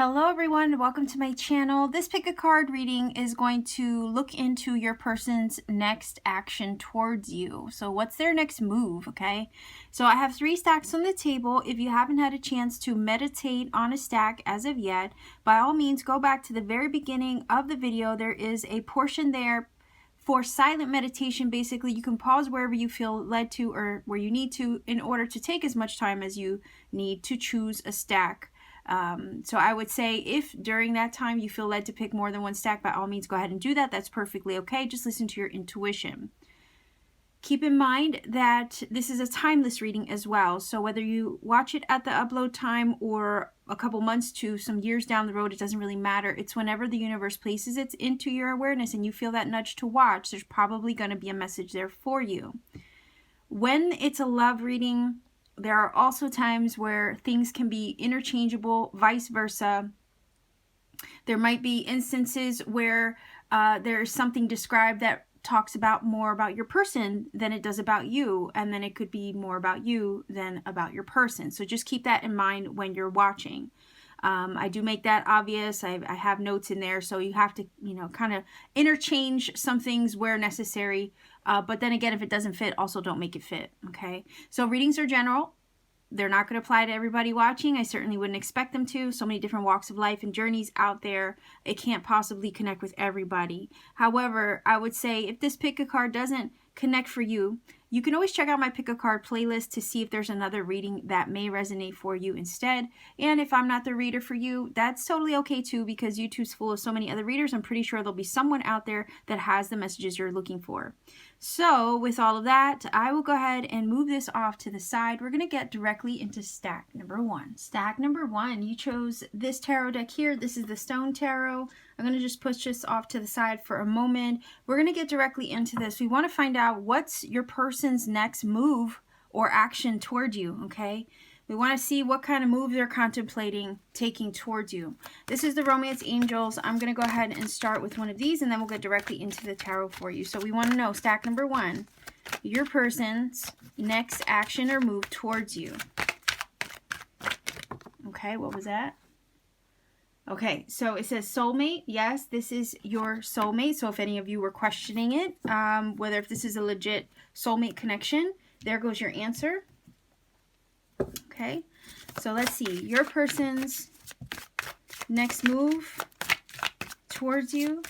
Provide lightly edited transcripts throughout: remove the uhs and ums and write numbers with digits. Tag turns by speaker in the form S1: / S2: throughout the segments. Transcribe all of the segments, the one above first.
S1: Hello everyone, welcome to my channel. This pick a card reading is going to look into your person's next action towards you. So what's their next move, okay? So I have 3 stacks on the table. If you haven't had a chance to meditate on a stack as of yet, by all means go back to the very beginning of the video. There is a portion there for silent meditation. Basically, you can pause wherever you feel led to or where you need to in order to take as much time as you need to choose a stack. So I would say if during that time you feel led to pick more than 1 stack, by all means go ahead and do that. That's perfectly okay. Just listen to your intuition. Keep in mind that this is a timeless reading as well. So whether you watch it at the upload time or a couple months to some years down the road, it doesn't really matter. It's whenever the universe places it into your awareness and you feel that nudge to watch, there's probably going to be a message there for you. When it's a love reading, there are also times where things can be interchangeable, vice versa. There might be instances where there's something described that talks about more about your person than it does about you, and then it could be more about you than about your person. So just keep that in mind when you're watching. I do make that obvious. I have notes in there, so you have to, kind of interchange some things where necessary. But then again, if it doesn't fit, also don't make it fit, okay? So readings are general. They're not going to apply to everybody watching. I certainly wouldn't expect them to. So many different walks of life and journeys out there. It can't possibly connect with everybody. However, I would say if this pick a card doesn't connect for you, you can always check out my pick a card playlist to see if there's another reading that may resonate for you instead. And if I'm not the reader for you, that's totally okay too, because YouTube's full of so many other readers. I'm pretty sure there'll be someone out there that has the messages you're looking for. So with all of that, I will go ahead and move this off to the side. We're going to get directly into stack number 1. Stack number 1, you chose this tarot deck here. This is the Stone Tarot. I'm going to just push this off to the side for a moment. We're going to get directly into this. We want to find out what's your person's next move or action toward you, okay? We want to see what kind of move they're contemplating taking towards you. This is the Romance Angels. I'm going to go ahead and start with one of these, and then we'll get directly into the tarot for you. So we want to know, stack number 1, your person's next action or move towards you. Okay, what was that? Okay, so it says soulmate. Yes, this is your soulmate. So if any of you were questioning it, whether if this is a legit soulmate connection, there goes your answer. Okay, so let's see. Your person's next move towards you,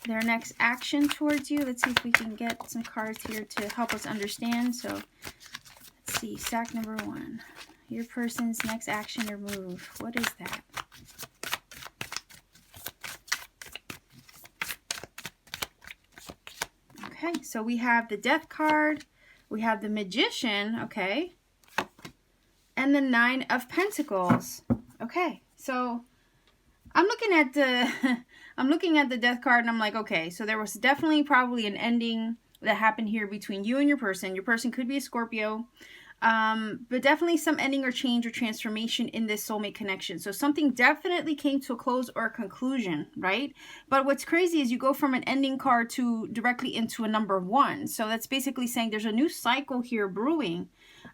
S1: their next action towards you. Let's see if we can get some cards here to help us understand. So let's see, stack number 1. Your person's next action or move. What is that? Okay, so we have the Death card, we have the Magician, okay, and the 9 of Pentacles. Okay, so I'm looking at the Death card and I'm like, okay, so there was definitely probably an ending that happened here between you and your person. Your person could be a Scorpio. But definitely some ending or change or transformation in this soulmate connection. So something definitely came to a close or a conclusion, right? But what's crazy is you go from an ending card to directly into a number 1. So that's basically saying there's a new cycle here brewing.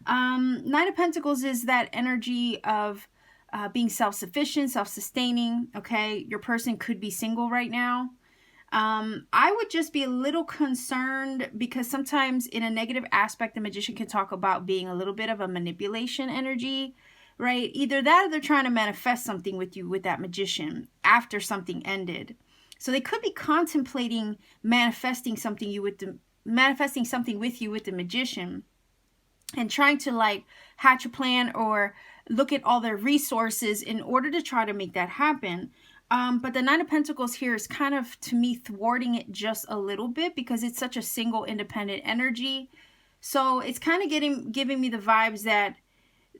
S1: 9 of Pentacles is that energy of being self-sufficient, self-sustaining, okay? Your person could be single right now. I would just be a little concerned because sometimes in a negative aspect, the Magician can talk about being a little bit of a manipulation energy, right? Either that or they're trying to manifest something with you with that Magician after something ended. So they could be contemplating manifesting something with you with the Magician and trying to like hatch a plan or look at all their resources in order to try to make that happen. But the 9 of Pentacles here is kind of, to me, thwarting it just a little bit because it's such a single independent energy. So it's kind of giving me the vibes that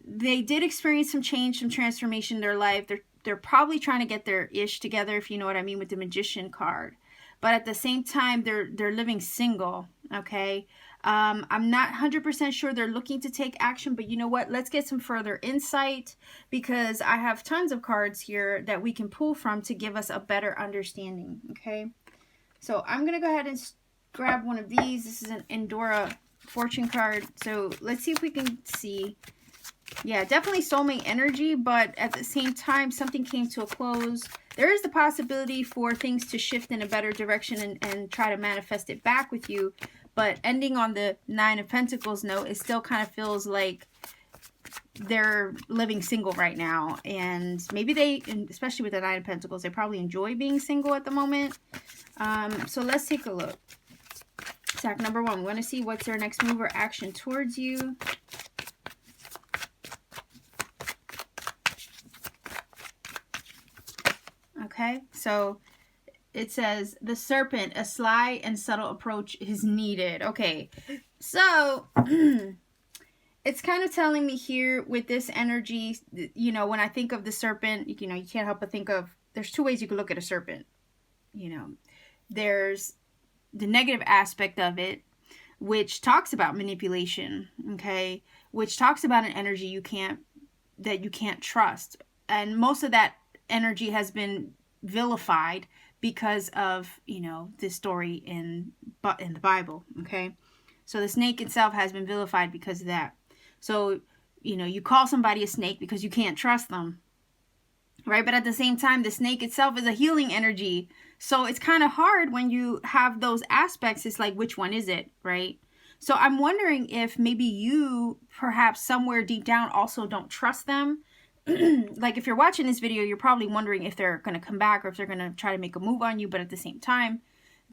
S1: they did experience some change, some transformation in their life. They're probably trying to get their ish together, if you know what I mean, with the Magician card. But at the same time, they're living single, okay? I'm not 100% sure they're looking to take action, but you know what? Let's get some further insight because I have tons of cards here that we can pull from to give us a better understanding, okay? So I'm going to go ahead and grab one of these. This is an Endora fortune card. So let's see if we can see Yeah, definitely soulmate energy, but at the same time, something came to a close. There is the possibility for things to shift in a better direction and try to manifest it back with you. But ending on the Nine of Pentacles note, it still kind of feels like they're living single right now. And maybe they, especially with the Nine of Pentacles, they probably enjoy being single at the moment. So let's take a look. Stack number one, we want to see what's their next move or action towards you. Okay, so it says, the serpent, a sly and subtle approach is needed. Okay, so it's kind of telling me here with this energy, you know, when I think of the serpent, you know, you can't help but think of, there's two ways you could look at a serpent. You know, there's the negative aspect of it, which talks about manipulation, okay, which talks about an energy you can't trust. And most of that energy has been vilified because of, you know, this story in the Bible, okay? So the snake itself has been vilified because of that. So, you know, you call somebody a snake because you can't trust them, right? But at the same time, the snake itself is a healing energy. So it's kind of hard when you have those aspects. It's like, which one is it, right? So I'm wondering if maybe you, perhaps somewhere deep down, also don't trust them. Like if you're watching this video, you're probably wondering if they're going to come back or if they're going to try to make a move on you. But at the same time,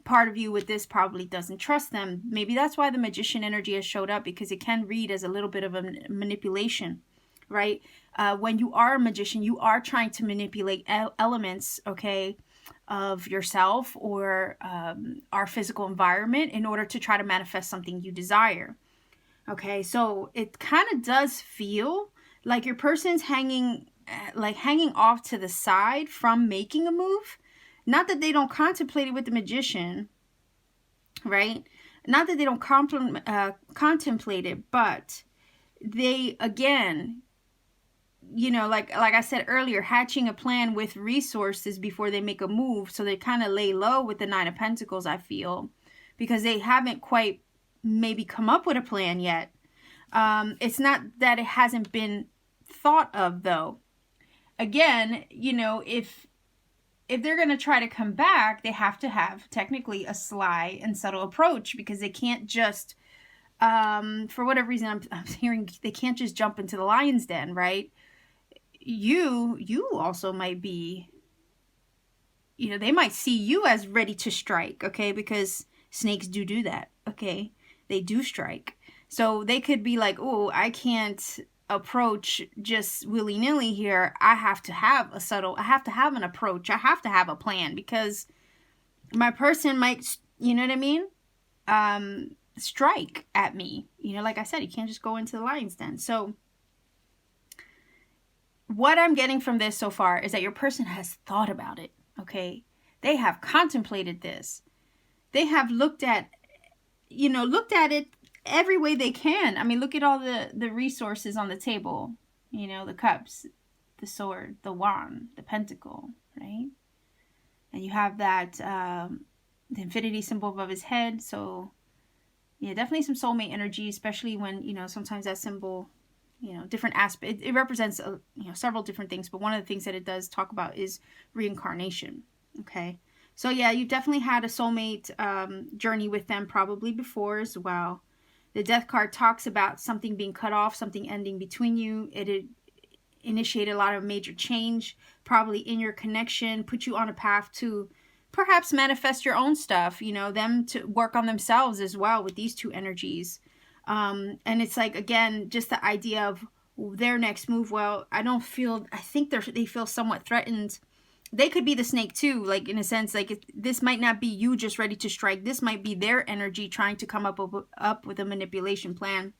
S1: part of you with this probably doesn't trust them. Maybe that's why the magician energy has showed up, because it can read as a little bit of a manipulation, right? When you are a magician, you are trying to manipulate elements, okay, of yourself or our physical environment in order to try to manifest something you desire. Okay, so it kind of does feel like your person's hanging off to the side from making a move. Not that they don't contemplate it with the magician, right? Not that they don't contemplate it, but they, again, you know, like I said earlier, hatching a plan with resources before they make a move. So they kind of lay low with the Nine of Pentacles, I feel, because they haven't quite maybe come up with a plan yet. It's not that it hasn't been thought of, though. Again, you know, if they're going to try to come back, they have to have technically a sly and subtle approach, because they can't just, for whatever reason, I'm hearing they can't just jump into the lion's den, right? You also might be, you know, they might see you as ready to strike, okay? Because snakes do that, okay? They do strike. So they could be like, oh, I can't approach just willy-nilly here. I have to have an approach. I have to have a plan, because my person might, you know what I mean? Strike at me. You know, like I said, you can't just go into the lion's den. So what I'm getting from this so far is that your person has thought about it, okay? They have contemplated this. They have looked at it every way they can. I mean, look at all the resources on the table. You know, the cups, the sword, the wand, the pentacle, right? And you have that, the infinity symbol above his head. So, yeah, definitely some soulmate energy, especially when, you know, sometimes that symbol, you know, different aspect. It represents, you know, several different things. But one of the things that it does talk about is reincarnation, okay? So, yeah, you've definitely had a soulmate journey with them probably before as well. The Death card talks about something being cut off, something ending between you. It initiated a lot of major change, probably in your connection, put you on a path to perhaps manifest your own stuff, you know, them to work on themselves as well with these two energies. And it's like, again, just the idea of their next move. Well, I think they feel somewhat threatened. They could be the snake too, like in a sense, like this might not be you just ready to strike. This might be their energy trying to come up with a manipulation plan.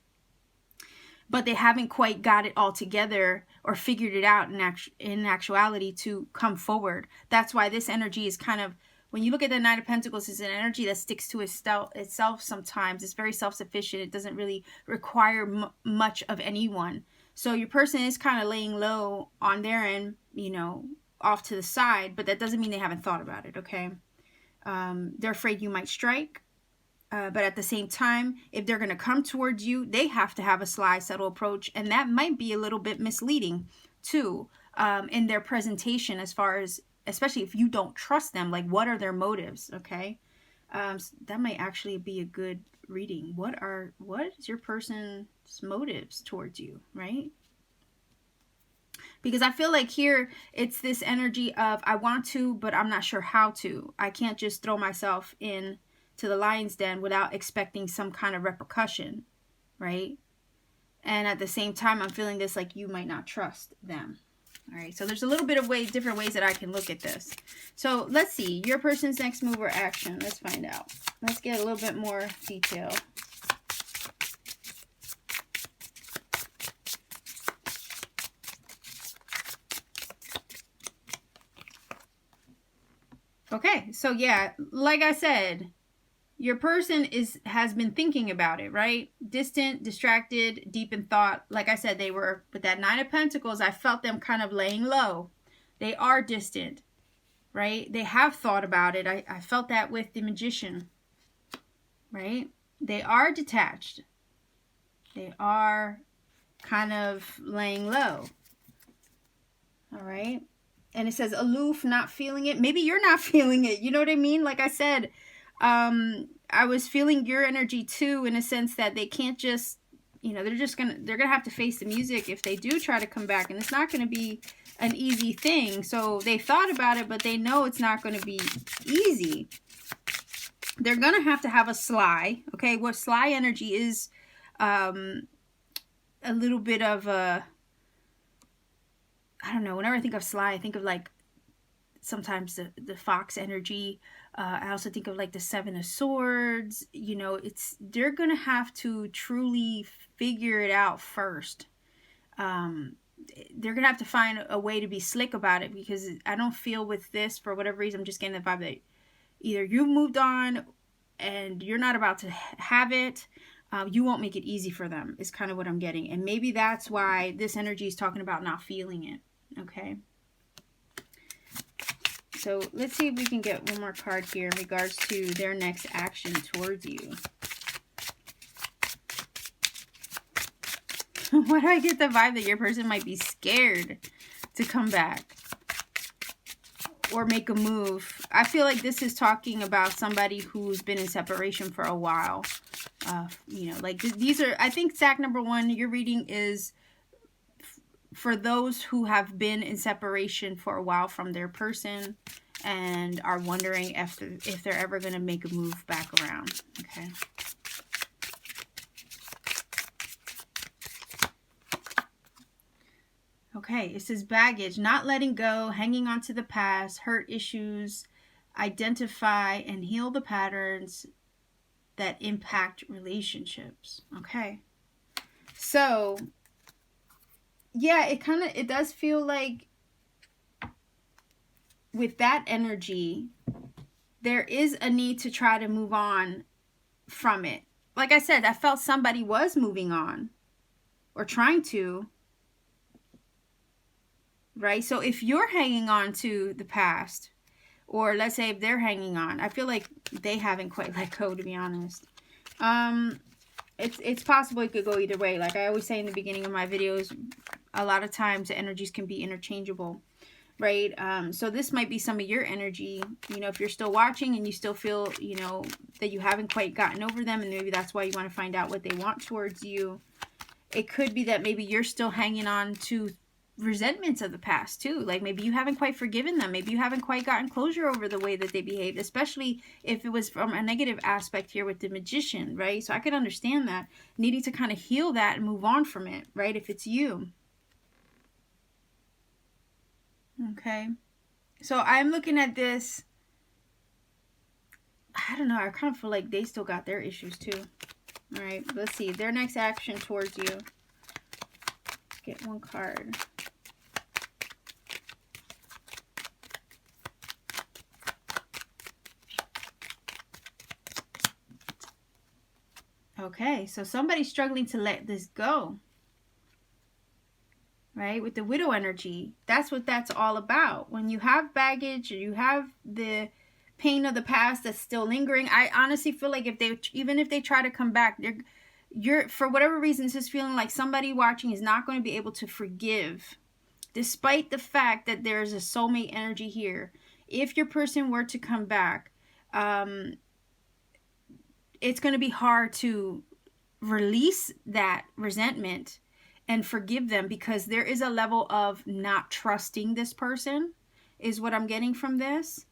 S1: But they haven't quite got it all together or figured it out in actuality to come forward. That's why this energy is kind of, when you look at the Knight of Pentacles, it's an energy that sticks to itself sometimes. It's very self-sufficient. It doesn't really require much of anyone. So your person is kind of laying low on their end, you know, off to the side, but that doesn't mean they haven't thought about it, okay? They're afraid you might strike. But at the same time, if they're going to come towards you, they have to have a sly, subtle approach. And that might be a little bit misleading too, in their presentation, as far as, especially if you don't trust them, like what are their motives? Okay. So that might actually be a good reading. What is your person's motives towards you, right? Because I feel like here it's this energy of I want to, but I'm not sure how to. I can't just throw myself in to the lion's den without expecting some kind of repercussion, right? And at the same time, I'm feeling this like you might not trust them. All right, so there's a little bit of different ways that I can look at this. So let's see, your person's next move or action. Let's find out. Let's get a little bit more detail. Okay, so yeah, like I said, your person has been thinking about it, right? Distant, distracted, deep in thought. Like I said, they were, with that Nine of Pentacles, I felt them kind of laying low. They are distant, right? They have thought about it. I felt that with the Magician, right? They are detached. They are kind of laying low, all right? And it says aloof, not feeling it. Maybe you're not feeling it. You know what I mean? Like I said, I was feeling your energy too, in a sense that they can't just, you know, they're gonna have to face the music if they do try to come back, and it's not gonna be an easy thing. So they thought about it, but they know it's not gonna be easy. They're gonna have a sly, okay? What sly energy is, a little bit of a, I don't know, whenever I think of sly, I think of like sometimes the fox energy. I also think of like the Seven of Swords. You know, they're gonna have to truly figure it out first. They're gonna have to find a way to be slick about it, because I don't feel with this, for whatever reason, I'm just getting the vibe that either you've moved on and you're not about to have it. You won't make it easy for them, is kind of what I'm getting. And maybe that's why this energy is talking about not feeling it. Okay. So let's see if we can get one more card here in regards to their next action towards you. Why do I get the vibe that your person might be scared to come back or make a move? I feel like this is talking about somebody who's been in separation for a while. You know, like these are, I think stack number one, your reading is for those who have been in separation for a while from their person and are wondering if they're ever going to make a move back around. Okay. Okay, it says baggage, not letting go, hanging on to the past, hurt issues, identify and heal the patterns that impact relationships. Okay. So, yeah, it does feel like with that energy, there is a need to try to move on from it. Like I said, I felt somebody was moving on or trying to, right? So if you're hanging on to the past, or let's say if they're hanging on, I feel like they haven't quite let go, to be honest. It's possible it could go either way. Like I always say in the beginning of my videos, a lot of times the energies can be interchangeable, right? So this might be some of your energy, you know, if you're still watching and you still feel, you know, that you haven't quite gotten over them, and maybe that's why you want to find out what they want towards you. It could be that maybe you're still hanging on to resentments of the past too. Like maybe you haven't quite forgiven them. Maybe you haven't quite gotten closure over the way that they behaved, especially if it was from a negative aspect here with the Magician, right? So I could understand that, needing to kind of heal that and move on from it, right? If it's you. Okay. So I'm looking at this. I don't know. I kind of feel like they still got their issues too. All right. Let's see. Their next action towards you. Get one card. Okay, so somebody's struggling to let this go, right? With the widow energy, that's what that's all about. When you have baggage, or you have the pain of the past that's still lingering. I honestly feel like even if they try to come back, you're for whatever reason, it's just feeling like somebody watching is not going to be able to forgive, despite the fact that there's a soulmate energy here. If your person were to come back, it's going to be hard to release that resentment and forgive them, because there is a level of not trusting this person, is what I'm getting from this.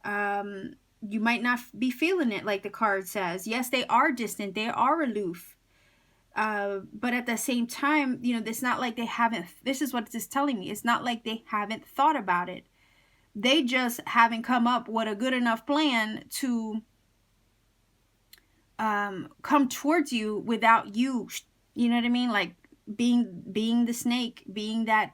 S1: You might not be feeling it like the card says. Yes, they are distant, they are aloof. But at the same time, you know, it's not like they haven't, this is what it's telling me. It's not like they haven't thought about it. They just haven't come up with a good enough plan to come towards you without you, you know what I mean? Like being the snake, being that,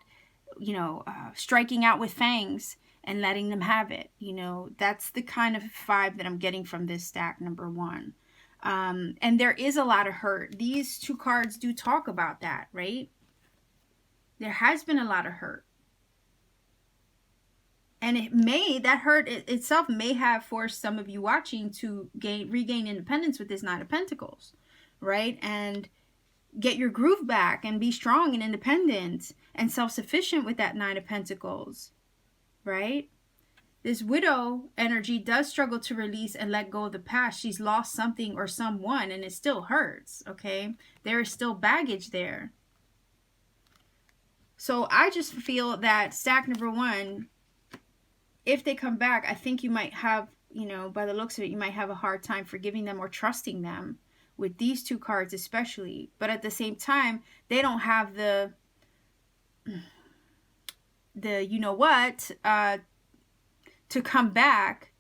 S1: you know, striking out with fangs and letting them have it. You know, that's the kind of vibe that I'm getting from this stack number 1. And there is a lot of hurt. These 2 cards do talk about that, right? There has been a lot of hurt. And that hurt itself may have forced some of you watching to regain independence with this 9 of Pentacles, right? And get your groove back and be strong and independent and self-sufficient with that 9 of Pentacles, right? This widow energy does struggle to release and let go of the past. She's lost something or someone, and it still hurts, okay? There is still baggage there. So I just feel that stack number 1, if they come back, I think you might have, you know, by the looks of it, you might have a hard time forgiving them or trusting them with these 2 cards especially. But at the same time, they don't have the you know what, to come back.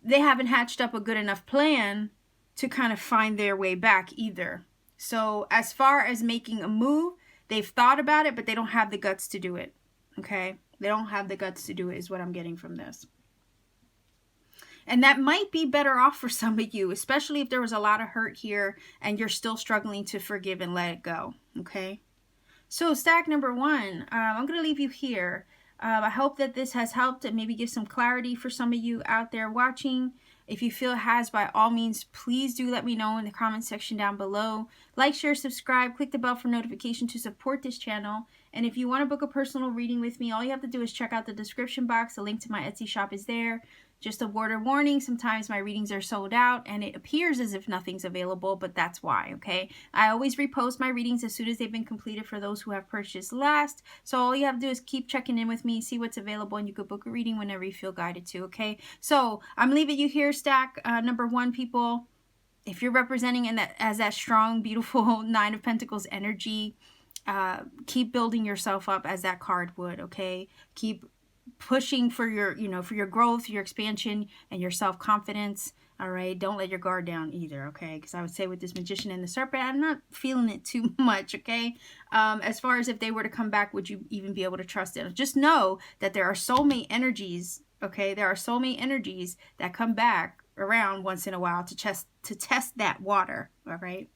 S1: They haven't hatched up a good enough plan to kind of find their way back either. So as far as making a move, they've thought about it, but they don't have the guts to do it, okay? They don't have the guts to do it is what I'm getting from this. And that might be better off for some of you, especially if there was a lot of hurt here and you're still struggling to forgive and let it go, okay? So stack number 1, I'm going to leave you here. I hope that this has helped and maybe give some clarity for some of you out there watching. If you feel it has, by all means, please do let me know in the comment section down below. Like, share, subscribe, click the bell for notification to support this channel. And if you want to book a personal reading with me, all you have to do is check out the description box. The link to my Etsy shop is there. Just a word of warning, sometimes my readings are sold out and it appears as if nothing's available, but that's why, okay? I always repost my readings as soon as they've been completed for those who have purchased last. So all you have to do is keep checking in with me, see what's available, and you could book a reading whenever you feel guided to, okay? So I'm leaving you here, stack number 1, people. If you're representing as that strong, beautiful 9 of Pentacles energy, keep building yourself up as that card would, okay? Keep pushing for your, you know, for your growth, your expansion, and your self-confidence. All right, don't let your guard down either, okay? Because I would say with this Magician and the Serpent, I'm not feeling it too much, okay? As far as if they were to come back, would you even be able to trust it? Just know that there are soulmate energies, okay? There are soulmate energies that come back around once in a while to test that water, all right?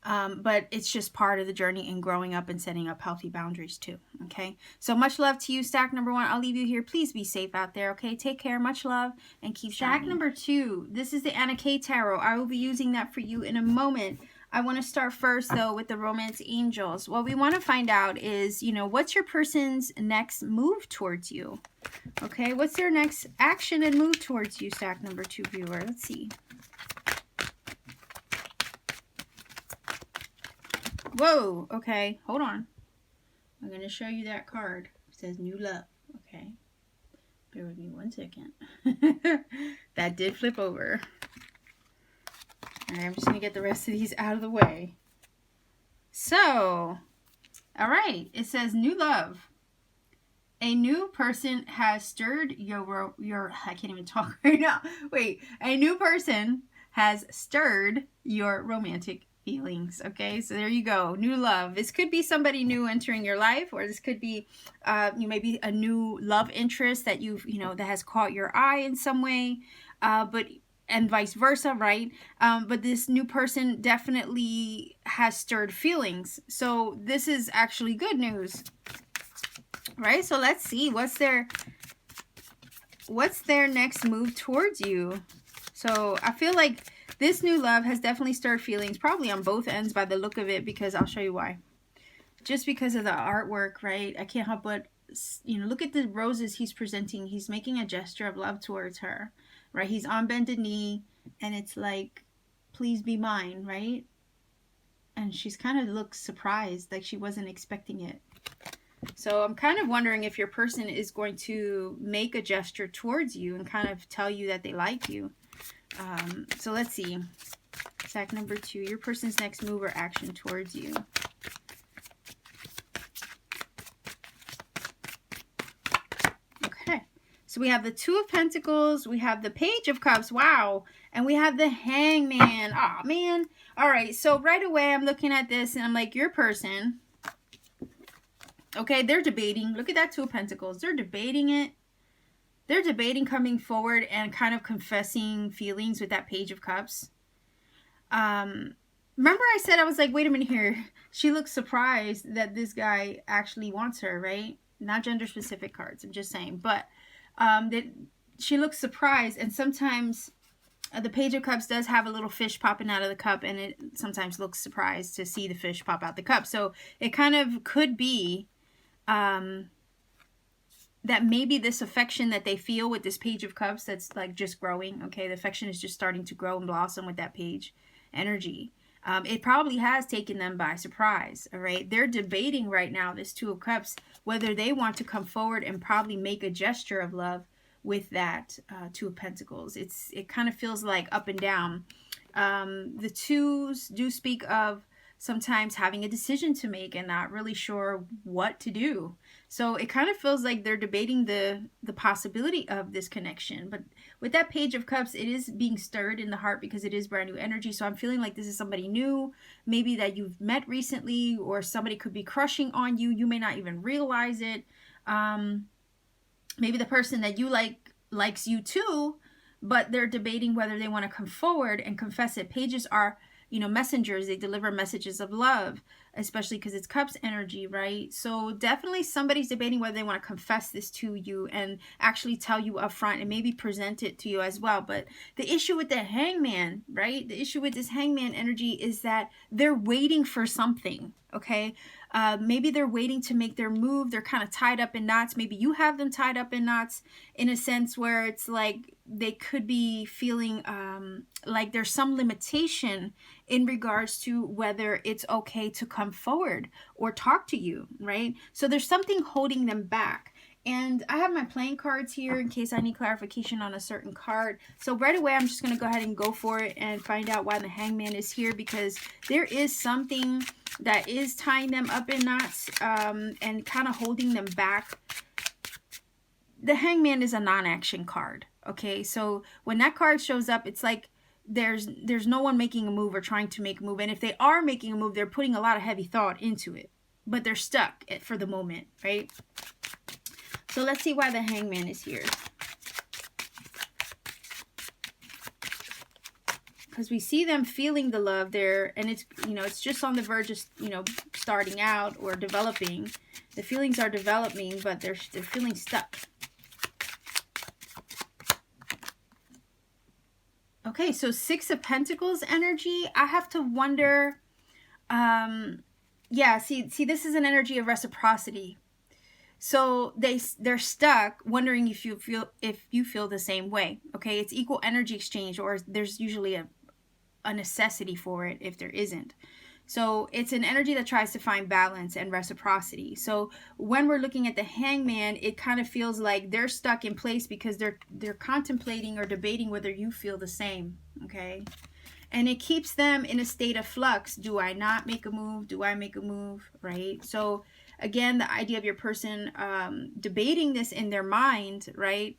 S1: But it's just part of the journey in growing up and setting up healthy boundaries too, okay? So much love to you, stack number 1. I'll leave you here. Please be safe out there, okay? Take care, much love, and keep shining. Stack number 2, this is the Anna K Tarot. I will be using that for you in a moment. I want to start first, though, with the Romance Angels. What we want to find out is, you know, what's your person's next move towards you? Okay, what's their next action and move towards you, stack number 2 viewer? Let's see. Whoa, okay, hold on. I'm going to show you that card. It says New Love, okay? Bear with me 1 second. That did flip over. All right, I'm just going to get the rest of these out of the way. So, all right, it says New Love. A new person has stirred your I can't even talk right now. Wait, a new person has stirred your romantic feelings, okay? So there you go, new love. This could be somebody new entering your life, or this could be you maybe a new love interest that that has caught your eye in some way, and vice versa, right? But this new person definitely has stirred feelings. So this is actually good news, right? So let's see what's their what's their next move towards you? So I feel like this new love has definitely stirred feelings, probably on both ends by the look of it, because I'll show you why. Just because of the artwork, right? I can't help but, you know, look at the roses he's presenting. He's making a gesture of love towards her, right? He's on bended knee, and it's like, please be mine, right? And she's kind of looks surprised, like she wasn't expecting it. So I'm kind of wondering if your person is going to make a gesture towards you and kind of tell you that they like you. So let's see. Stack number 2, your person's next move or action towards you. Okay. So we have the 2 of Pentacles, we have the Page of Cups, wow, and we have the Hangman. Oh man. All right, so right away I'm looking at this and I'm like, your person, okay, they're debating. Look at that 2 of Pentacles. They're debating it. They're debating coming forward and kind of confessing feelings with that Page of Cups. Remember I said, I was like, wait a minute here. She looks surprised that this guy actually wants her, right? Not gender specific cards, I'm just saying. But that she looks surprised, and sometimes the Page of Cups does have a little fish popping out of the cup, and it sometimes looks surprised to see the fish pop out the cup. So it kind of could be that maybe this affection that they feel with this Page of Cups, that's like just growing, okay? The affection is just starting to grow and blossom with that page energy. It probably has taken them by surprise, all right? They're debating right now, this 2 of Cups, whether they want to come forward and probably make a gesture of love with that 2 of Pentacles. It kind of feels like up and down. The 2s do speak of sometimes having a decision to make and not really sure what to do. So it kind of feels like they're debating the possibility of this connection. But with that Page of Cups, it is being stirred in the heart because it is brand new energy. So I'm feeling like this is somebody new, maybe that you've met recently, or somebody could be crushing on you. You may not even realize it. Maybe the person that you like likes you too, but they're debating whether they want to come forward and confess it. Pages are, you know, messengers. They deliver messages of love, especially because it's Cups energy, right? So definitely somebody's debating whether they want to confess this to you and actually tell you up front and maybe present it to you as well. But the issue with the Hangman, right? The issue with this Hangman energy is that they're waiting for something, okay? Maybe they're waiting to make their move. They're kind of tied up in knots. Maybe you have them tied up in knots in a sense where it's like they could be feeling like there's some limitation in regards to whether it's okay to come forward or talk to you, right? So there's something holding them back. And I have my playing cards here in case I need clarification on a certain card. So right away, I'm just going to go ahead and go for it and find out why the Hangman is here, because there is something that is tying them up in knots and kind of holding them back. The Hangman is a non-action card, okay? So when that card shows up, it's like there's no one making a move or trying to make a move. And if they are making a move, they're putting a lot of heavy thought into it. But they're stuck for the moment, right? So let's see why the Hangman is here. Because we see them feeling the love there, and it's, you know, it's just on the verge of, you know, starting out or developing. The feelings are developing, but they're feeling stuck. Okay, so 6 of Pentacles energy. I have to wonder, yeah, see, this is an energy of reciprocity. So they're stuck wondering if you feel the same way. Okay, it's equal energy exchange, or there's usually a necessity for it if there isn't. So it's an energy that tries to find balance and reciprocity. So when we're looking at the Hangman, it kind of feels like they're stuck in place because they're contemplating or debating whether you feel the same. Okay, and it keeps them in a state of flux. Do I not make a move? Do I make a move? Right? So again, the idea of your person debating this in their mind, right?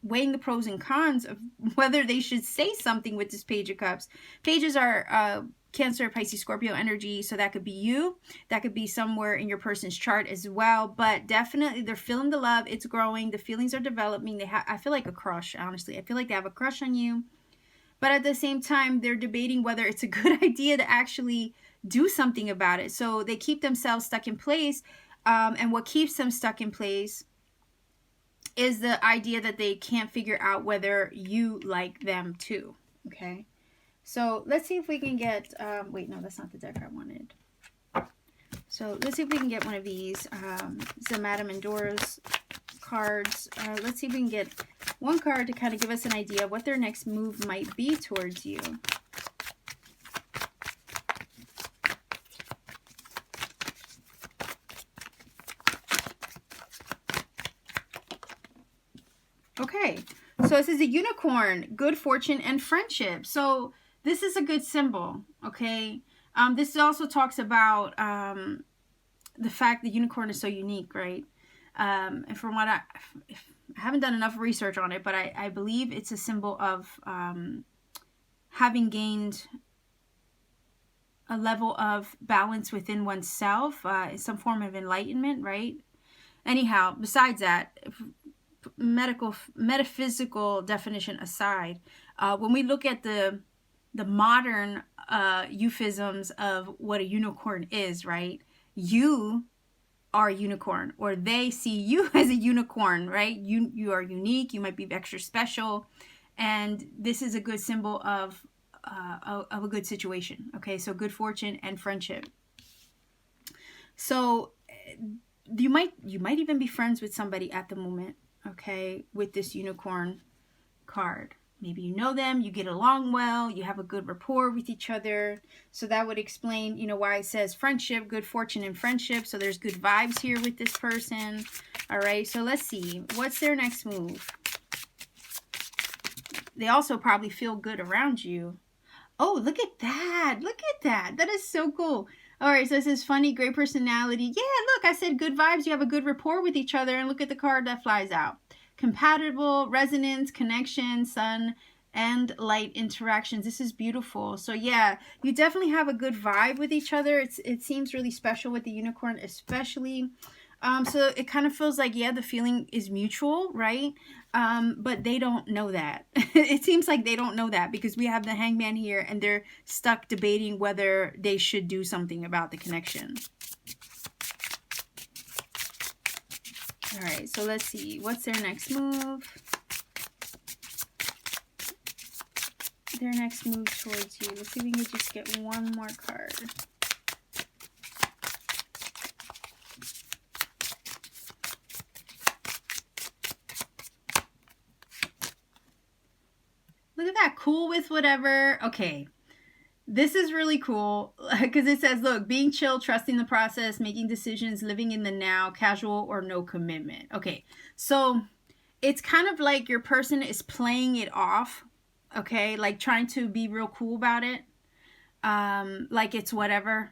S1: Weighing the pros and cons of whether they should say something with this Page of Cups. Pages are Cancer, Pisces, Scorpio energy, so that could be you. That could be somewhere in your person's chart as well. But definitely, they're feeling the love. It's growing. The feelings are developing. I feel like a crush, honestly. I feel like they have a crush on you. But at the same time, they're debating whether it's a good idea to actually do something about it. So they keep themselves stuck in place. And what keeps them stuck in place is the idea that they can't figure out whether you like them too. Okay, so let's see if we can get, wait, no, that's not the deck I wanted. So let's see if we can get one of these, the Madame and Dora's cards. Let's see if we can get one card to kind of give us an idea of what their next move might be towards you. Okay, so this is a unicorn, good fortune and friendship. So this is a good symbol, okay? This also talks about the fact the unicorn is so unique, right? And from what I haven't done enough research on it, but I believe it's a symbol of having gained a level of balance within oneself, some form of enlightenment, right? Anyhow, besides that, metaphysical definition aside, when we look at the modern euphemisms of what a unicorn is, right? You are a unicorn, or they see you as a unicorn, right? You are unique. You might be extra special, and this is a good symbol of a good situation. Okay, so good fortune and friendship. So you might even be friends with somebody at the moment, okay, with this unicorn card. Maybe you know them, you get along well, you have a good rapport with each other. So that would explain, why it says friendship, good fortune and friendship. So there's good vibes here with this person. All right, so let's see. What's their next move? They also probably feel good around you. Oh, look at that. Look at that. That is so cool. All right, so it says funny, great personality. Yeah, look, I said good vibes. You have a good rapport with each other. And look at the card that flies out. Compatible, resonance, connection, sun and light interactions. This is beautiful. So yeah, you definitely have a good vibe with each other. It seems really special with the unicorn, especially. So it kind of feels like, yeah, the feeling is mutual, right? But they don't know that. It seems like they don't know that, because we have the hangman here and they're stuck debating whether they should do something about the connection. All right, so let's see. What's their next move? Their next move towards you. Let's see if we can just get one more card. Look at that. Cool with whatever. Okay. This is really cool because it says, look, being chill, trusting the process, making decisions, living in the now, casual or no commitment. Okay, so it's kind of like your person is playing it off, okay, like trying to be real cool about it, like it's whatever,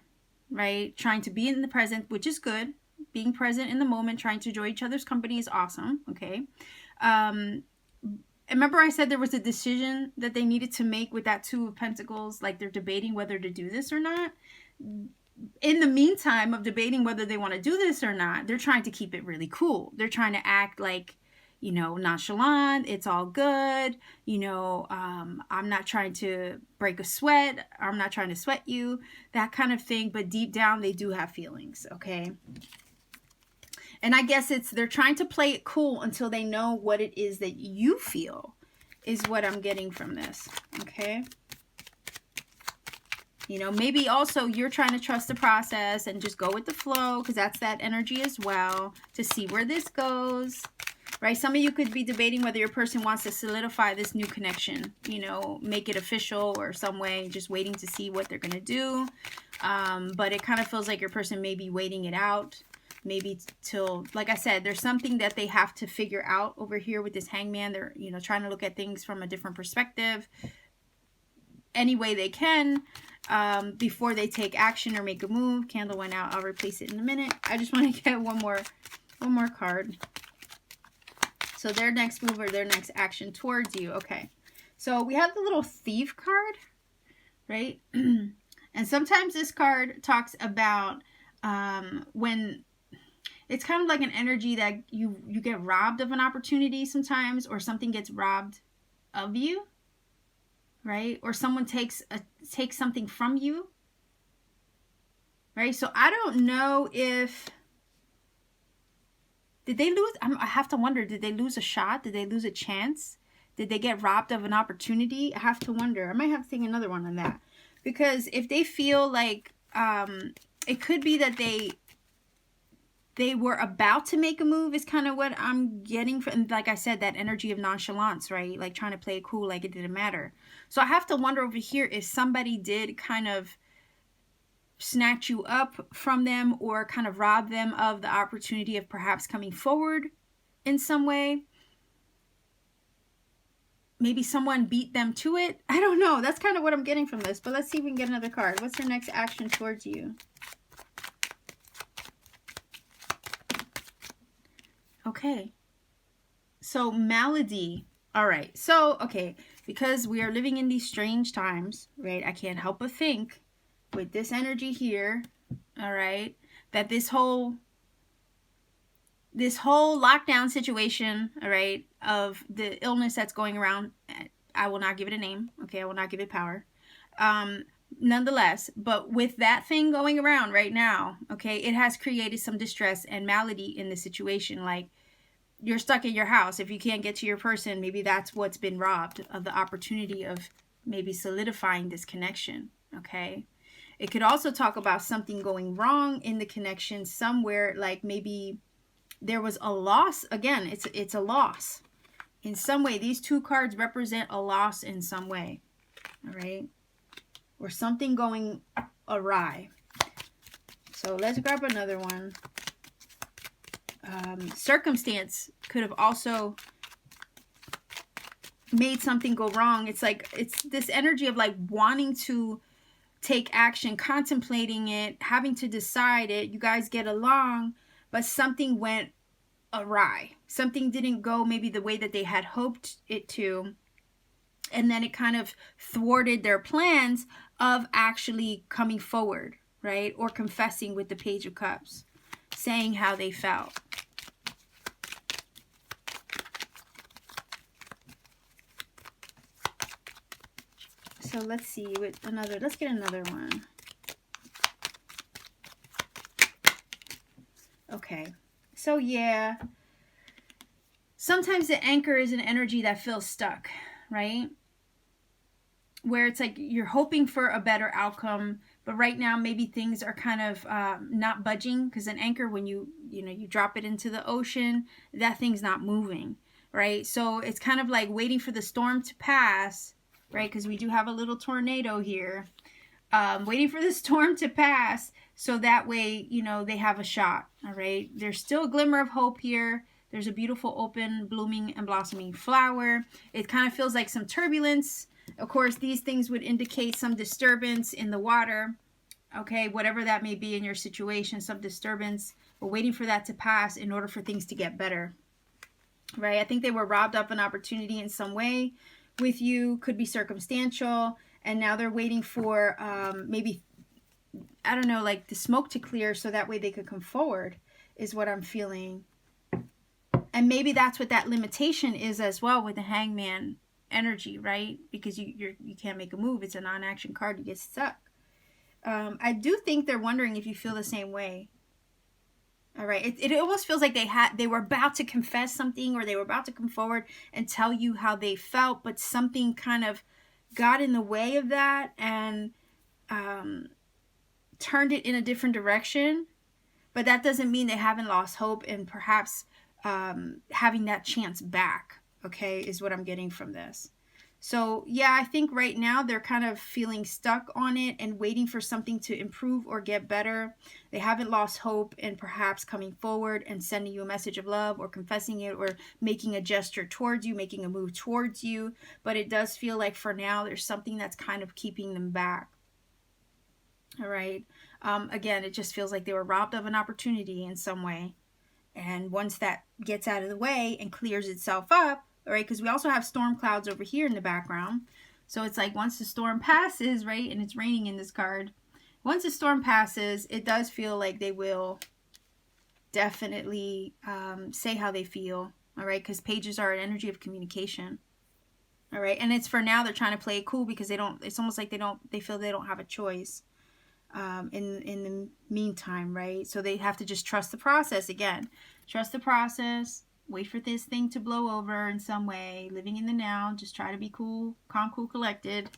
S1: right? Trying to be in the present, which is good. Being present in the moment, trying to enjoy each other's company is awesome, okay? Remember I said there was a decision that they needed to make with that Two of Pentacles, like they're debating whether to do this or not. In the meantime of debating whether they want to do this or not, they're trying to keep it really cool. They're trying to act like, nonchalant, it's all good, I'm not trying to break a sweat, I'm not trying to sweat you, that kind of thing. But deep down, they do have feelings, okay? And I guess they're trying to play it cool until they know what it is that you feel, is what I'm getting from this, okay? Maybe also you're trying to trust the process and just go with the flow, because that's that energy as well, to see where this goes, right? Some of you could be debating whether your person wants to solidify this new connection, make it official or some way, just waiting to see what they're going to do. But it kind of feels like your person may be waiting it out. Maybe till, like I said, there's something that they have to figure out over here with this hangman. They're, trying to look at things from a different perspective any way they can before they take action or make a move. Candle went out. I'll replace it in a minute. I just want to get one more card. So their next move or their next action towards you. Okay. So we have the little thief card, right? And sometimes this card talks about when it's kind of like an energy that you get robbed of an opportunity sometimes, or something gets robbed of you, right? Or someone takes something from you, right? So I don't know if Did they lose? I have to wonder, did they lose a shot? Did they lose a chance? Did they get robbed of an opportunity? I have to wonder. I might have to take another one on that. Because if they feel like, it could be that they were about to make a move, is kind of what I'm getting from, like I said, that energy of nonchalance, right? Like trying to play it cool, like it didn't matter. So I have to wonder over here if somebody did kind of snatch you up from them or kind of rob them of the opportunity of perhaps coming forward in some way. Maybe someone beat them to it. I don't know. That's kind of what I'm getting from this. But let's see if we can get another card. What's their next action towards you? Okay. So malady. All right. So, okay. Because we are living in these strange times, right? I can't help but think with this energy here, all right, that this whole lockdown situation, all right, of the illness that's going around, I will not give it a name, okay? I will not give it power. Nonetheless, but with that thing going around right now, okay, it has created some distress and malady in the situation. Like, you're stuck in your house. If you can't get to your person, maybe that's what's been robbed of the opportunity of maybe solidifying this connection, okay? It could also talk about something going wrong in the connection somewhere, like maybe there was a loss. Again, it's a loss. In some way, these two cards represent a loss in some way, all right? Or something going awry. So let's grab another one. Circumstance could have also made something go wrong. It's like, it's this energy of like wanting to take action, contemplating it, having to decide it. You guys get along, but something went awry. Something didn't go maybe the way that they had hoped it to. And then it kind of thwarted their plans of actually coming forward, right? Or confessing with the Page of Cups, saying how they felt. So let's see with another, let's get another one. Okay. So yeah, sometimes the anchor is an energy that feels stuck, right? Where it's like you're hoping for a better outcome, but right now maybe things are kind of not budging, because an anchor, when you drop it into the ocean, that thing's not moving, right? So it's kind of like waiting for the storm to pass, right? Because we do have a little tornado here, waiting for the storm to pass, so that way, they have a shot, all right? There's still a glimmer of hope here. There's a beautiful open, blooming and blossoming flower. It kind of feels like some turbulence. Of course, these things would indicate some disturbance in the water, okay? Whatever that may be in your situation, some disturbance. We're waiting for that to pass in order for things to get better, right? I think they were robbed of an opportunity in some way with you. Could be circumstantial. And now they're waiting for maybe, I don't know, like the smoke to clear so that way they could come forward, is what I'm feeling. And maybe that's what that limitation is as well with the Hangman energy, right? Because you can't make a move. It's a non-action card. You get stuck. I do think they're wondering if you feel the same way. All right. It almost feels like they were about to confess something, or they were about to come forward and tell you how they felt, but something kind of got in the way of that and turned it in a different direction. But that doesn't mean they haven't lost hope and perhaps having that chance back, okay, is what I'm getting from this. So yeah, I think right now they're kind of feeling stuck on it and waiting for something to improve or get better. They haven't lost hope and perhaps coming forward and sending you a message of love or confessing it or making a gesture towards you, making a move towards you. But it does feel like for now there's something that's kind of keeping them back. All right. Again, it just feels like they were robbed of an opportunity in some way. And once that gets out of the way and clears itself up, all right, because we also have storm clouds over here in the background. So it's like once the storm passes, right, and it's raining in this card. Once the storm passes, it does feel like they will definitely say how they feel, all right, because pages are an energy of communication. All right, and it's for now they're trying to play it cool because it's almost like they feel they don't have a choice. in the meantime, right? So they have to just trust the process again. Trust the process. Wait for this thing to blow over in some way. Living in the now. Just try to be cool, calm, cool, collected.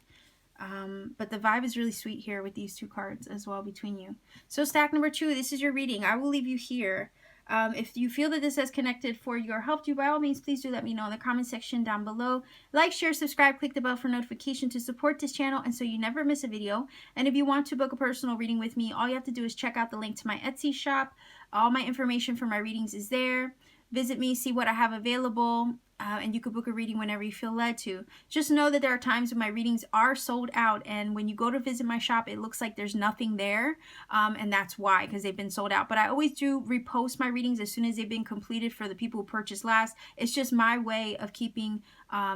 S1: But the vibe is really sweet here with these two cards as well between you. So stack number 2, this is your reading. I will leave you here. If you feel that this has connected for you or helped you, by all means, please do let me know in the comment section down below. Like, share, subscribe, click the bell for notification to support this channel and so you never miss a video. And if you want to book a personal reading with me, all you have to do is check out the link to my Etsy shop. All my information for my readings is there. Visit me, see what I have available, and you could book a reading whenever you feel led to. Just know that there are times when my readings are sold out, and when you go to visit my shop, it looks like there's nothing there, and that's why, because they've been sold out. But I always do repost my readings as soon as they've been completed for the people who purchased last. It's just my way of keeping,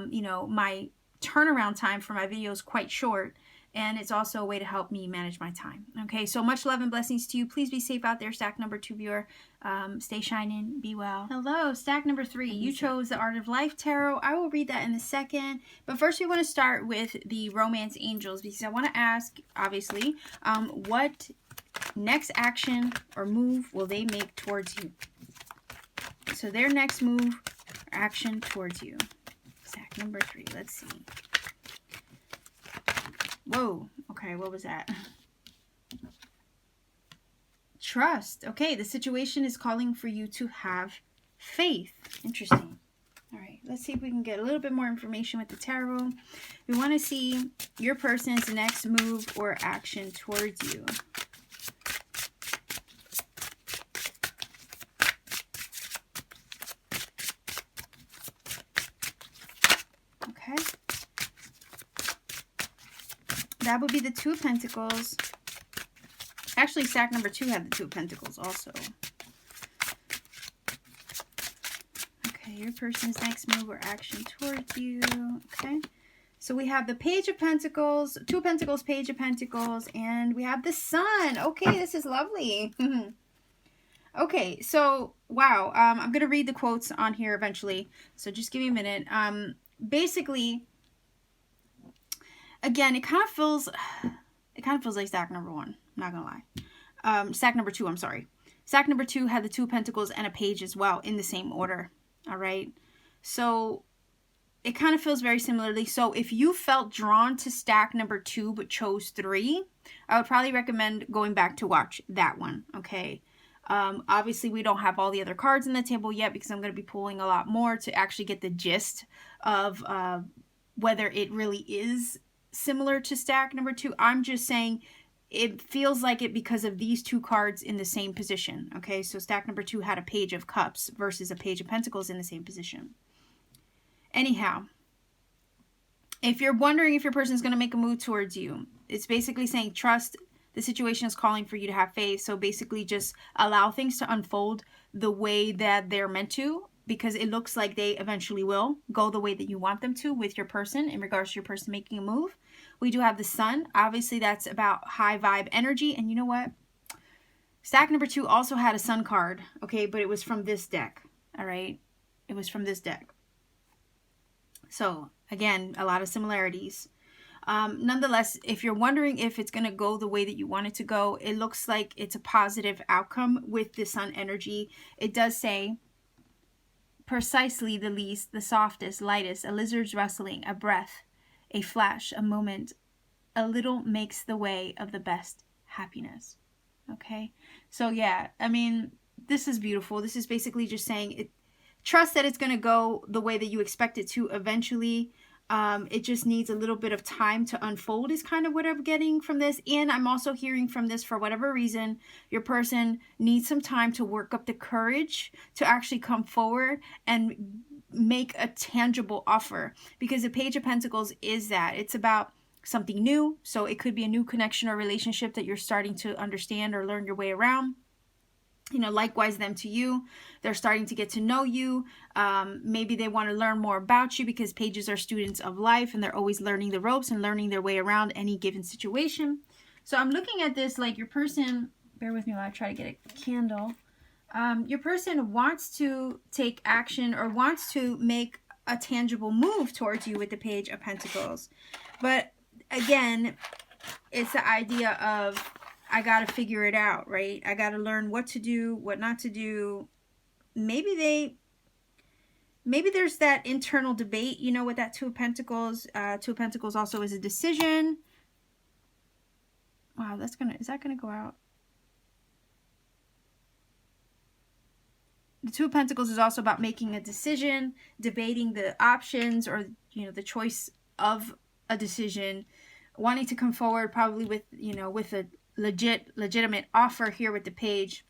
S1: you know, my turnaround time for my videos quite short. And it's also a way to help me manage my time. Okay, so much love and blessings to you. Please be safe out there, stack number 2 viewer. Stay shining, be well. Hello, stack number 3. You chose the Art of Life Tarot. I will read that in a second. But first we want to start with the Romance Angels, because I want to ask, obviously, what next action or move will they make towards you? So their next move or action towards you. Stack number 3. Let's see. Whoa, okay, what was that? Trust. Okay, the situation is calling for you to have faith. Interesting. All right, let's see if we can get a little bit more information with the tarot. We want to see your person's next move or action towards you. Okay. That would be the 2 of Pentacles. Actually, stack number 2 had the 2 of Pentacles also. Okay, your person's next move or action towards you. Okay. So we have the Page of Pentacles, 2 of Pentacles, Page of Pentacles, and we have the Sun. Okay, this is lovely. Okay, so, wow. I'm going to read the quotes on here eventually. So just give me a minute. Basically, again, it kind of feels like stack number 1. I'm not gonna lie. Stack number 2, I'm sorry. Stack number 2 had the 2 of Pentacles and a Page as well in the same order. All right. So it kind of feels very similarly. So if you felt drawn to stack number 2 but chose 3, I would probably recommend going back to watch that one. Okay. Obviously, we don't have all the other cards in the table yet because I'm going to be pulling a lot more to actually get the gist of whether it really is similar to stack number 2. I'm just saying it feels like it because of these 2 cards in the same position. Okay, so stack number 2 had a Page of Cups versus a Page of Pentacles in the same position. Anyhow, if you're wondering if your person is going to make a move towards you, it's basically saying trust. The situation is calling for you to have faith. So basically just allow things to unfold the way that they're meant to, because it looks like they eventually will go the way that you want them to with your person in regards to your person making a move. We do have the Sun. Obviously, that's about high vibe energy. And you know what? Stack number 2 also had a Sun card. Okay, but it was from this deck. All right? It was from this deck. So, again, a lot of similarities. Nonetheless, if you're wondering if it's going to go the way that you want it to go, it looks like it's a positive outcome with the Sun energy. It does say, precisely the least, the softest, lightest, a lizard's rustling, a breath, a flash, a moment, a little makes the way of the best happiness. Okay? So yeah, I mean, this is beautiful. This is basically just saying, trust that it's going to go the way that you expect it to eventually. It just needs a little bit of time to unfold is kind of what I'm getting from this. And I'm also hearing from this, for whatever reason, your person needs some time to work up the courage to actually come forward and make a tangible offer, because the Page of Pentacles is that. It's about something new. So it could be a new connection or relationship that you're starting to understand or learn your way around. You know, likewise them to you. They're starting to get to know you. Maybe they want to learn more about you, because pages are students of life and they're always learning the ropes and learning their way around any given situation. So I'm looking at this like your person, bear with me while I try to get a candle. Your person wants to take action or wants to make a tangible move towards you with the Page of Pentacles. But again, it's the idea of I got to figure it out, right? I got to learn what to do, what not to do. Maybe there's that internal debate, you know, with that Two of Pentacles. Two of Pentacles also is a decision. Wow, is that gonna go out? The Two of Pentacles is also about making a decision, debating the options, or, you know, the choice of a decision, wanting to come forward probably with, you know, with a legitimate offer here with the Page.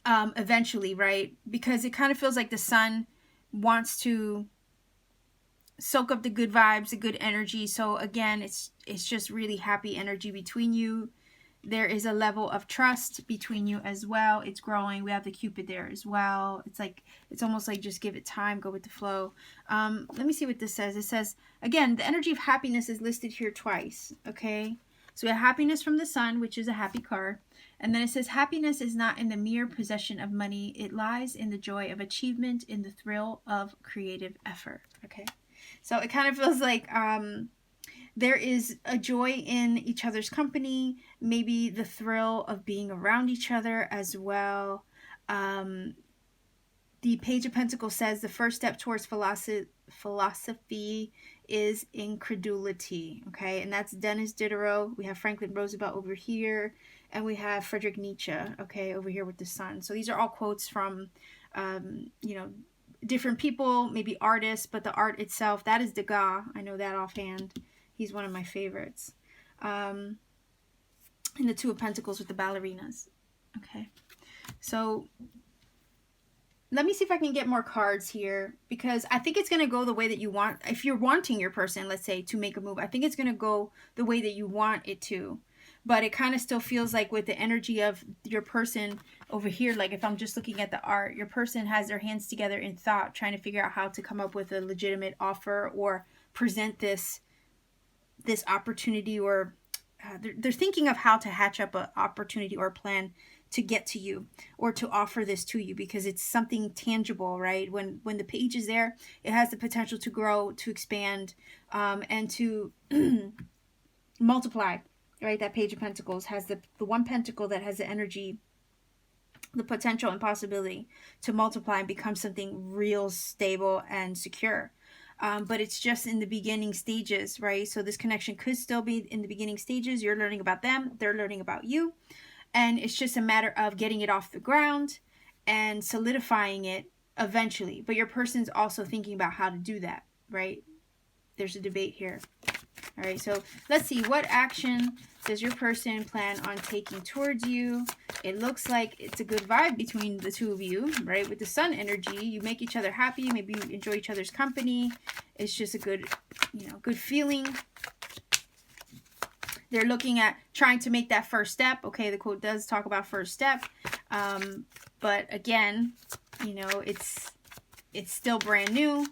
S1: Eventually, right? Because it kind of feels like the Sun wants to soak up the good vibes, the good energy. So again, it's just really happy energy between you. There is a level of trust between you as well. It's growing. We have the Cupid there as well. It's almost like just give it time, go with the flow. Let me see what this says. It says, again, the energy of happiness is listed here twice, okay? So we have happiness from the Sun, which is a happy card. And then it says, happiness is not in the mere possession of money. It lies in the joy of achievement, in the thrill of creative effort, okay? So it kind of feels like there is a joy in each other's company, maybe the thrill of being around each other as well. The Page of Pentacles says the first step towards philosophy is incredulity, okay? And that's Dennis Diderot. We have Franklin Roosevelt over here, and we have Friedrich Nietzsche, okay, over here with the Sun. So these are all quotes from, you know, different people, maybe artists, but the art itself, that is Degas. I know that offhand. He's one of my favorites. And the Two of Pentacles with the ballerinas. Okay. So let me see if I can get more cards here, because I think it's going to go the way that you want. If you're wanting your person, let's say, to make a move, I think it's going to go the way that you want it to. But it kind of still feels like with the energy of your person over here, like if I'm just looking at the art, your person has their hands together in thought, trying to figure out how to come up with a legitimate offer or present this opportunity, or they're thinking of how to hatch up an opportunity or a plan to get to you or to offer this to you, because it's something tangible, right? When the Page is there, it has the potential to grow, to expand, and to multiply, right? That Page of Pentacles has the one pentacle that has the energy, the potential and possibility to multiply and become something real, stable, and secure. But it's just in the beginning stages, right? So this connection could still be in the beginning stages. You're learning about them, they're learning about you. And it's just a matter of getting it off the ground and solidifying it eventually. But your person's also thinking about how to do that, right? There's a debate here. All right, so let's see. What action does your person plan on taking towards you? It looks like it's a good vibe between the two of you, right? With the Sun energy, you make each other happy. Maybe you enjoy each other's company. It's just a good, you know, good feeling. They're looking at trying to make that first step. Okay, the quote does talk about first step. But again, you know, it's still brand new.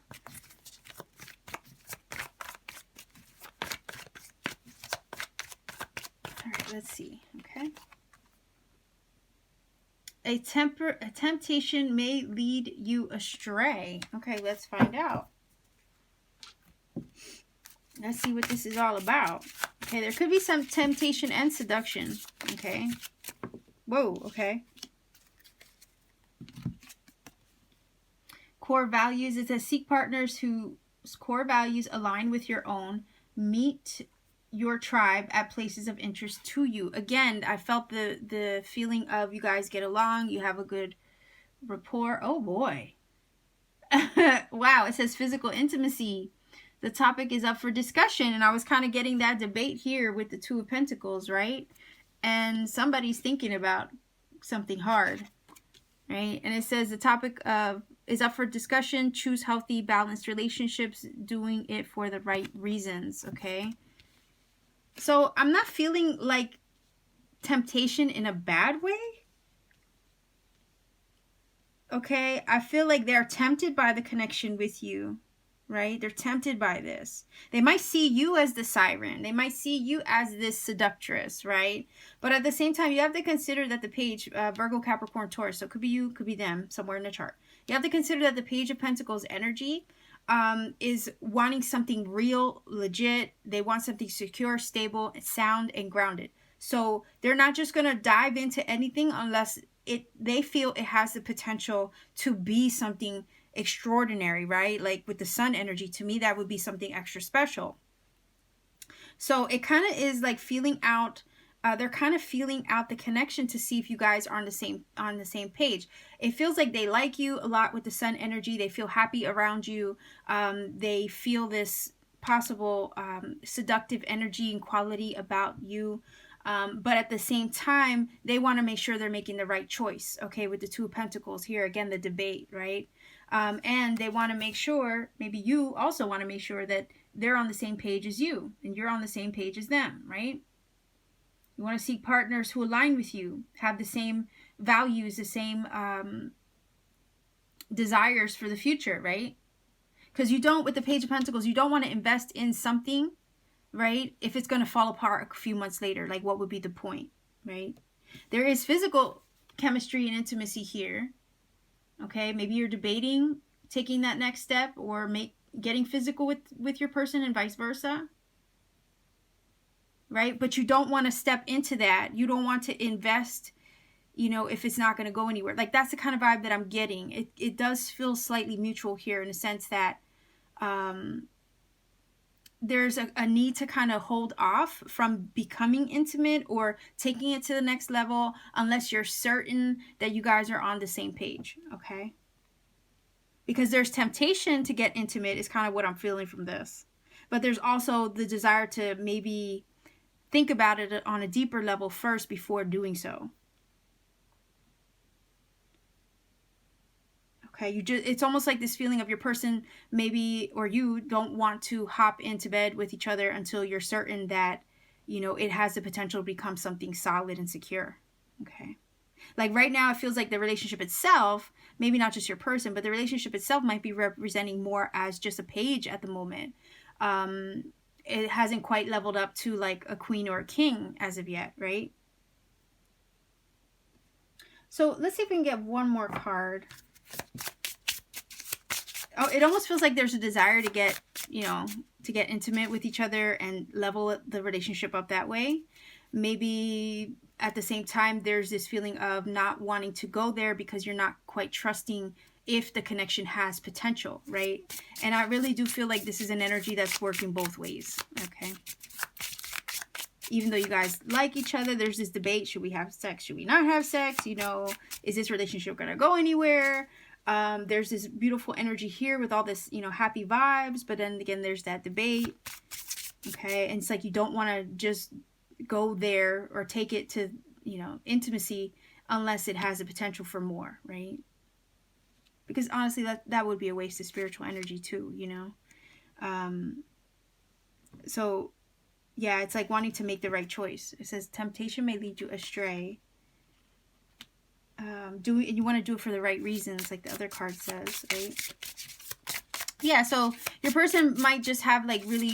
S1: All right, let's see. Okay. A temptation may lead you astray. Okay, let's find out. Let's see what this is all about. Okay, there could be some temptation and seduction. Okay. Whoa, okay. Core values. It says seek partners whose core values align with your own. Meet your tribe at places of interest to you. Again, I felt the feeling of you guys get along. You have a good rapport. Oh, boy. Wow, it says physical intimacy. The topic is up for discussion, and I was kind of getting that debate here with the Two of Pentacles, right? And somebody's thinking about something hard, right? And it says the topic is up for discussion. Choose healthy, balanced relationships, doing it for the right reasons, okay? So I'm not feeling like temptation in a bad way. Okay, I feel like they're tempted by the connection with you. Right? They're tempted by this. They might see you as the siren. They might see you as this seductress, right? But at the same time, you have to consider that the Page, Virgo, Capricorn, Taurus, so it could be you, could be them, somewhere in the chart. You have to consider that the Page of Pentacles energy is wanting something real, legit. They want something secure, stable, sound, and grounded. So they're not just going to dive into anything unless they feel it has the potential to be something extraordinary, right? Like with the sun energy, to me, that would be something extra special. So it kind of is like feeling out. They're kind of feeling out the connection to see if you guys are on the same page. It feels like they like you a lot with the sun energy. They feel happy around you. They feel this possible seductive energy and quality about you. But at the same time, they want to make sure they're making the right choice. Okay, with the Two of Pentacles here, again, the debate, right? And they want to make sure, maybe you also want to make sure that they're on the same page as you and you're on the same page as them, right? You want to seek partners who align with you, have the same values, the same desires for the future, right? Because you don't, with the Page of Pentacles, you don't want to invest in something, right, if it's going to fall apart a few months later. Like, what would be the point, right? There is physical chemistry and intimacy here. Okay, maybe you're debating taking that next step or getting physical with your person and vice versa, right? But you don't want to step into that. You don't want to invest, if it's not going to go anywhere. Like, that's the kind of vibe that I'm getting. It does feel slightly mutual here in the sense that there's a need to kind of hold off from becoming intimate or taking it to the next level unless you're certain that you guys are on the same page, okay? Because there's temptation to get intimate is kind of what I'm feeling from this. But there's also the desire to maybe think about it on a deeper level first before doing so. Okay, it's almost like this feeling of your person maybe, or you don't want to hop into bed with each other until you're certain that, it has the potential to become something solid and secure. Okay. Like right now, it feels like the relationship itself, maybe not just your person, but the relationship itself might be representing more as just a page at the moment. It hasn't quite leveled up to like a queen or a king as of yet, right? So let's see if we can get one more card. Oh, it almost feels like there's a desire to get, to get intimate with each other and level the relationship up that way. Maybe at the same time, there's this feeling of not wanting to go there because you're not quite trusting if the connection has potential, right? And I really do feel like this is an energy that's working both ways, okay? Even though you guys like each other, there's this debate. Should we have sex? Should we not have sex? Is this relationship going to go anywhere? There's this beautiful energy here with all this, happy vibes. But then again, there's that debate. Okay. And it's like you don't want to just go there or take it to, intimacy unless it has the potential for more, right? Because honestly, that would be a waste of spiritual energy too, So, yeah, it's like wanting to make the right choice. It says temptation may lead you astray. And you want to do it for the right reasons, like the other card says, right? Yeah, so your person might just have like really,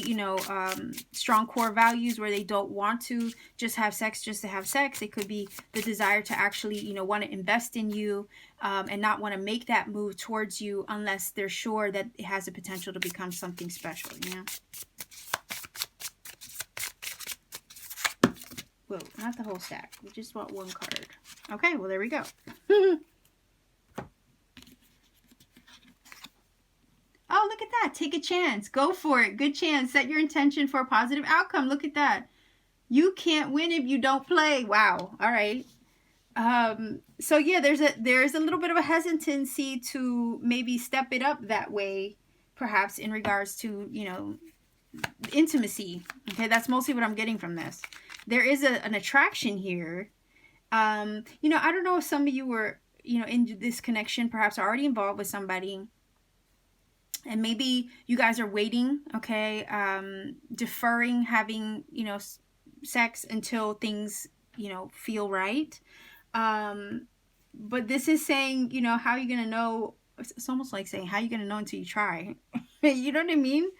S1: strong core values where they don't want to just have sex just to have sex. It could be the desire to actually, want to invest in you and not want to make that move towards you unless they're sure that it has the potential to become something special, Whoa, not the whole stack. We just want one card. Okay, well, there we go. Oh, look at that. Take a chance. Go for it. Good chance. Set your intention for a positive outcome. Look at that. You can't win if you don't play. Wow. All right. So yeah, there's a little bit of a hesitancy to maybe step it up that way, perhaps in regards to, intimacy. Okay, that's mostly what I'm getting from this. There is an attraction here. I don't know if some of you were, in this connection, perhaps already involved with somebody. And maybe you guys are waiting, okay, deferring having, sex until things, feel right. But this is saying, how are you going to know? It's almost like saying, how are you going to know until you try? You know what I mean?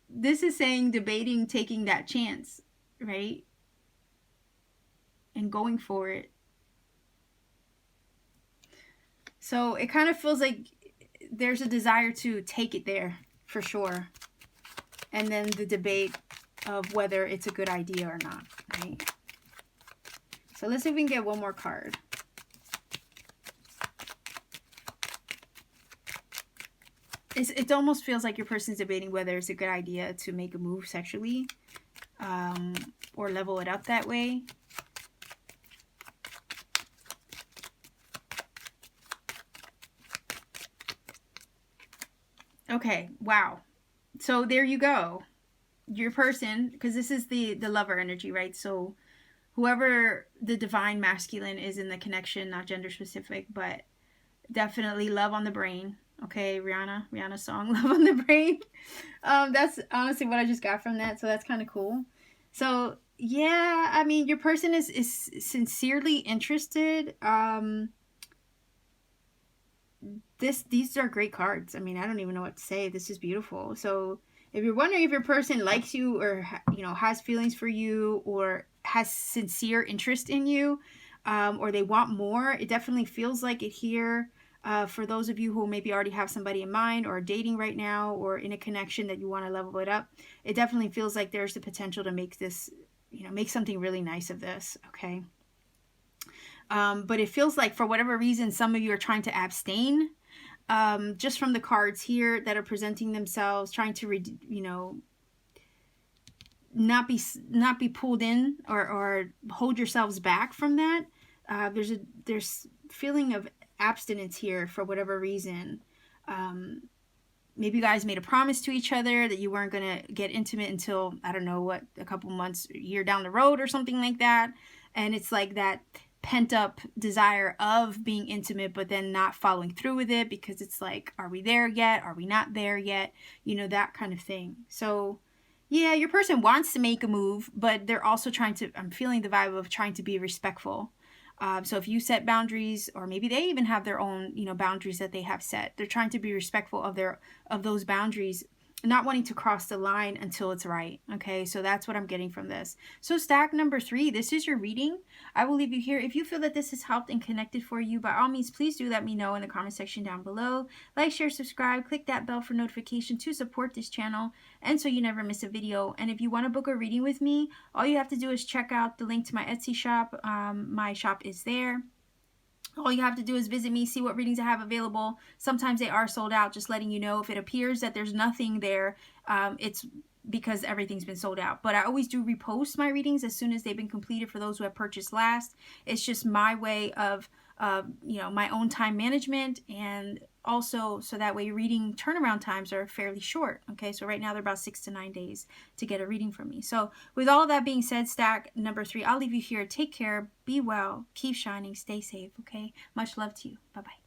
S1: This is saying debating taking that chance, right? And going for it. So it kind of feels like there's a desire to take it there for sure. And then the debate of whether it's a good idea or not, right? So let's see if we can get one more card. It almost feels like your person's debating whether it's a good idea to make a move sexually, or level it up that way. Okay, wow. So there you go. Your person, because this is the lover energy, right? So whoever the divine masculine is in the connection, not gender specific, but definitely love on the brain. Okay, Rihanna's song, Love on the Brain. That's honestly what I just got from that, so that's kind of cool. So yeah, I mean, your person is sincerely interested. These are great cards. I mean, I don't even know what to say. This is beautiful. So if you're wondering if your person likes you, or has feelings for you, or has sincere interest in you, or they want more, it definitely feels like it here. For those of you who maybe already have somebody in mind, or dating right now, or in a connection that you want to level it up, it definitely feels like there's the potential to make this, make something really nice of this, okay? But it feels like for whatever reason, some of you are trying to abstain, just from the cards here that are presenting themselves, trying to, not be pulled in, or hold yourselves back from that. There's feeling of abstinence here for whatever reason. Maybe you guys made a promise to each other that you weren't going to get intimate until, I don't know what, a couple months, a year down the road or something like that. And it's like that pent up desire of being intimate, but then not following through with it, because it's like, are we there yet? Are we not there yet? That kind of thing. So yeah, your person wants to make a move, but they're also trying to, I'm feeling the vibe of trying to be respectful. So if you set boundaries, or maybe they even have their own, boundaries that they have set, they're trying to be respectful of those boundaries, not wanting to cross the line until it's right. Okay, so that's what I'm getting from this. So stack number 3, this is your reading. I will leave you here. If you feel that this has helped and connected for you, by all means, please do let me know in the comment section down below. Like, share, subscribe, click that bell for notification to support this channel, and so you never miss a video. And if you want to book a reading with me, all you have to do is check out the link to my Etsy shop. My shop is there. All you have to do is visit me, see what readings I have available. Sometimes they are sold out, just letting you know. If it appears that there's nothing there, it's because everything's been sold out. But I always do repost my readings as soon as they've been completed for those who have purchased last. It's just my way of, my own time management, and also so that way reading turnaround times are fairly short. Okay, so right now they're about 6 to 9 days to get a reading from me. So with all that being said, stack number 3, I'll leave you here. Take care, be well, keep shining, stay safe. Okay, much love to you. Bye-bye.